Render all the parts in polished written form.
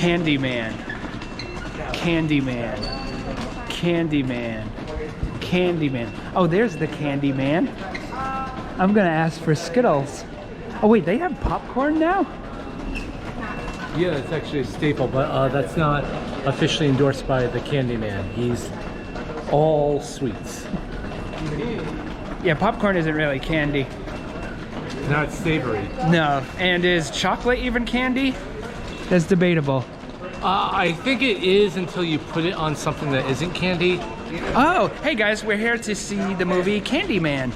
Candyman. Candyman. Candyman. Candyman. Oh, there's the Candyman. I'm gonna ask for Skittles. Oh wait, they have popcorn now? Yeah, it's actually a staple, but that's not officially endorsed by the Candyman. He's all sweets. Yeah, popcorn isn't really candy. Not savory. No, and is chocolate even candy? That's debatable. I think it is until you put it on something that isn't candy. Oh, hey guys, we're here to see the movie Candyman.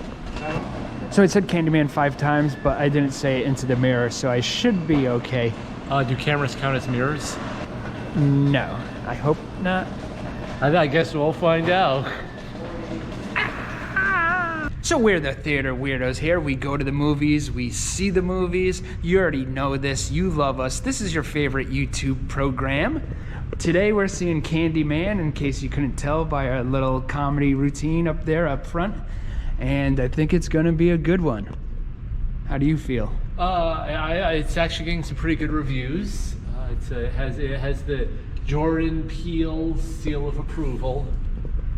So it said Candyman 5 times, but I didn't say it into the mirror, so I should be okay. Do cameras count as mirrors? No, I hope not. I guess we'll find out. So we're the Theater Weirdos here. We go to the movies, we see the movies. You already know this, you love us. This is your favorite YouTube program. Today we're seeing Candyman, in case you couldn't tell by our little comedy routine up there up front. And I think it's gonna be a good one. How do you feel? It's actually getting some pretty good reviews. It has the Jordan Peele seal of approval.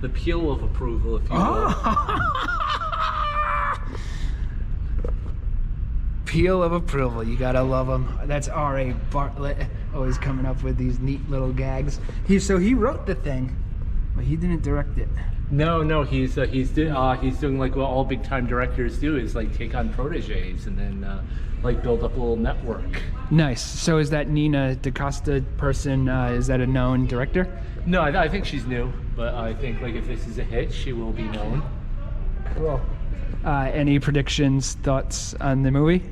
The Peele of approval, if you will. Peel of approval, you gotta love him. That's R.A. Bartlett, always coming up with these neat little gags. So he wrote the thing, but he didn't direct it. No, he's doing like what all big time directors do, is like take on proteges and then like build up a little network. Nice. So is that Nina DaCosta person? Is that a known director? No, I think she's new, but I think like if this is a hit, she will be known. Cool. Any predictions, thoughts on the movie?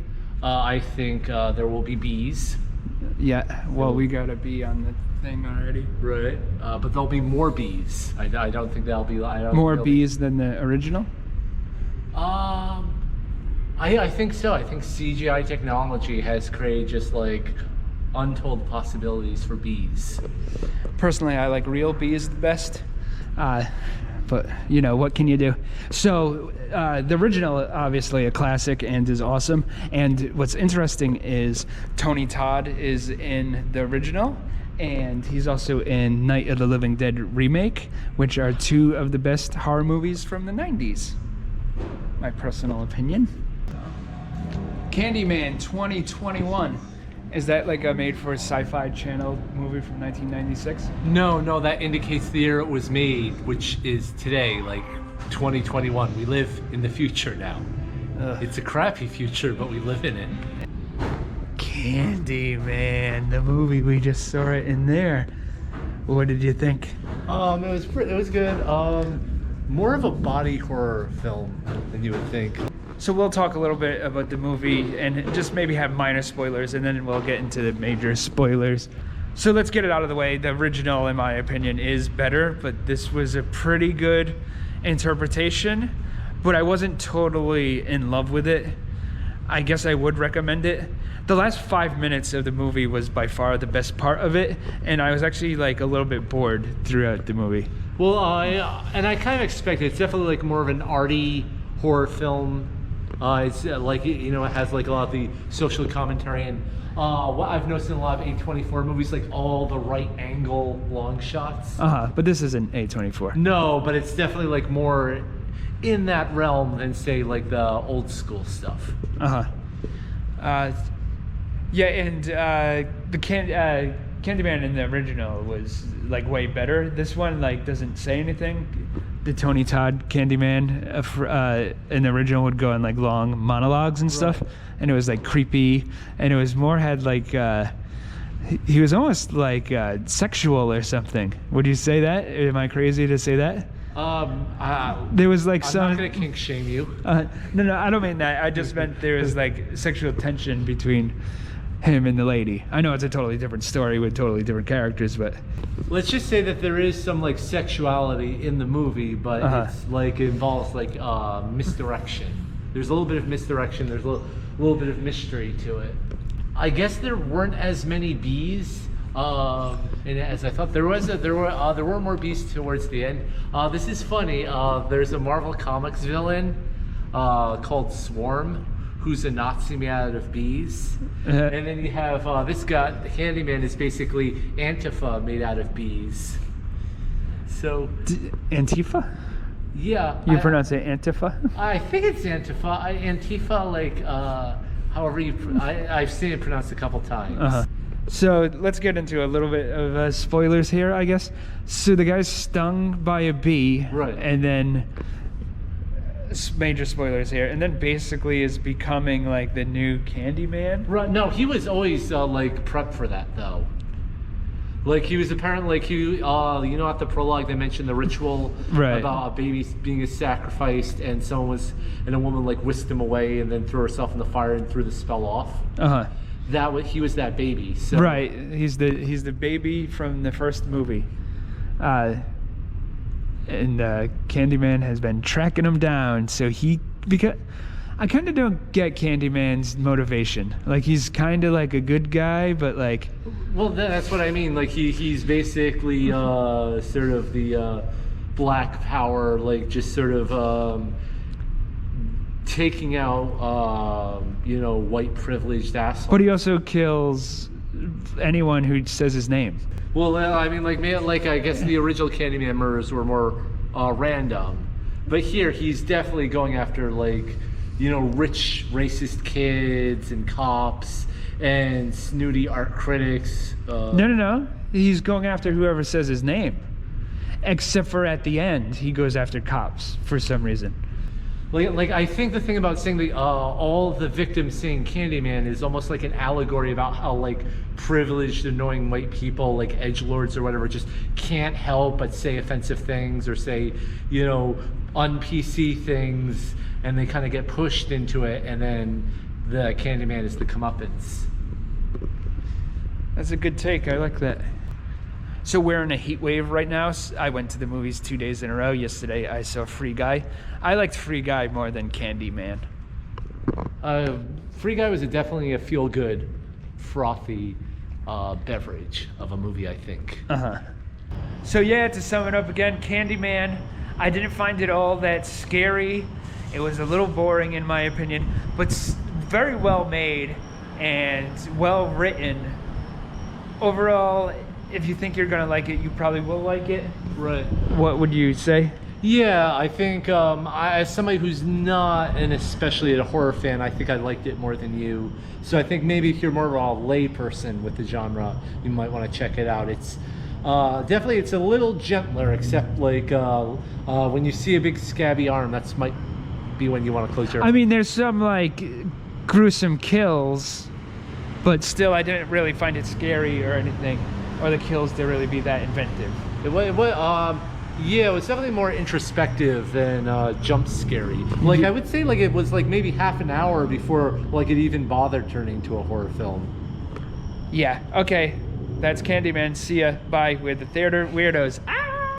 I think there will be bees. Yeah, well, we got a bee on the thing already. Right. But there'll be more bees. I don't think there'll be... More bees than the original? I think so. I think CGI technology has created just like untold possibilities for bees. Personally, I like real bees the best. But you know, what can you do? So the original, obviously a classic and is awesome. And what's interesting is Tony Todd is in the original, and he's also in Night of the Living Dead remake, which are 2 of the best horror movies from the 90s. My personal opinion. Candyman 2021. Is that like a made-for sci-fi channel movie from 1996? No, that indicates the year it was made, which is today, like 2021. We live in the future now. It's a crappy future, but we live in it. Candyman, the movie, we just saw it in there. What did you think? It was good. More of a body horror film than you would think. So we'll talk a little bit about the movie and just maybe have minor spoilers, and then we'll get into the major spoilers. So let's get it out of the way. The original, in my opinion, is better, but this was a pretty good interpretation, but I wasn't totally in love with it. I guess I would recommend it. The last 5 minutes of the movie was by far the best part of it, and I was actually like a little bit bored throughout the movie. Well, I kind of expected it's definitely like more of an arty horror film. It's like, you know, it has like a lot of the social commentary, and what I've noticed in a lot of A24 movies, like all the right angle long shots. But this isn't A24. No, but it's definitely like more in that realm than say like the old school stuff. Yeah, and the Candyman in the original was like way better. This one like doesn't say anything. The Tony Todd Candyman in the original would go on like long monologues and stuff, and it was like creepy, and it was more had like he was almost like sexual or something. Would you say that? Am I crazy to say that? There was like I'm not gonna kink shame you. No, I don't mean that. I just meant there was like sexual tension between him and the lady. I know it's a totally different story with totally different characters, but let's just say that there is some like sexuality in the movie, but it's like it involves like misdirection. There's a little bit of misdirection. There's a little bit of mystery to it. I guess there weren't as many bees, and as I thought there were more bees towards the end. This is funny. There's a Marvel Comics villain called Swarm, who's a Nazi made out of bees. And then you have this guy, the Candyman is basically Antifa made out of bees. So Antifa? Yeah. You pronounce it Antifa? I think it's Antifa. Antifa, like, however you... I've seen it pronounced a couple times. So let's get into a little bit of spoilers here, I guess. So the guy's stung by a bee. Right. And then... major spoilers here, and then basically is becoming like the new Candyman. Right. No, he was always like prepped for that though. Like he was apparently like you know, at the prologue they mentioned the ritual about a baby being sacrificed, and a woman like whisked him away and then threw herself in the fire and threw the spell off. He was that baby. So. Right. He's the baby from the first movie. And Candyman has been tracking him down, so because I kind of don't get Candyman's motivation. Like he's kind of like a good guy, but like, well, that's what I mean. Like he's basically sort of the black power, like just sort of taking out white privileged assholes. But he also kills anyone who says his name. Well, I mean, like I guess the original Candyman murders were more random, but here he's definitely going after rich racist kids and cops and snooty art critics. No. He's going after whoever says his name, except for at the end he goes after cops for some reason. Like I think the thing about saying all the victims saying Candyman is almost like an allegory about how like privileged, annoying white people, like edgelords or whatever, just can't help but say offensive things or say, un-PC things, and they kind of get pushed into it, and then the Candyman is the comeuppance. That's a good take. I like that. So we're in a heat wave right now. I went to the movies 2 days in a row. Yesterday I saw Free Guy. I liked Free Guy more than Candyman. Free Guy was definitely a feel-good, frothy beverage of a movie, I think. So yeah, to sum it up again, Candyman, I didn't find it all that scary. It was a little boring in my opinion, but very well made and well written. Overall, if you think you're gonna like it, you probably will like it. Right. What would you say? Yeah, I think as somebody who's not an especially a horror fan, I think I liked it more than you. So I think maybe if you're more of a lay person with the genre, you might want to check it out. It's definitely it's a little gentler, except like when you see a big scabby arm, that's might be when you want to close your. I mean, there's some like gruesome kills, but still, I didn't really find it scary or anything, or the kills to really be that inventive. Yeah, it was definitely more introspective than jump scary. Like I would say, like it was like maybe half an hour before like it even bothered turning to a horror film. Yeah. Okay. That's Candyman. See ya. Bye with the Theater Weirdos.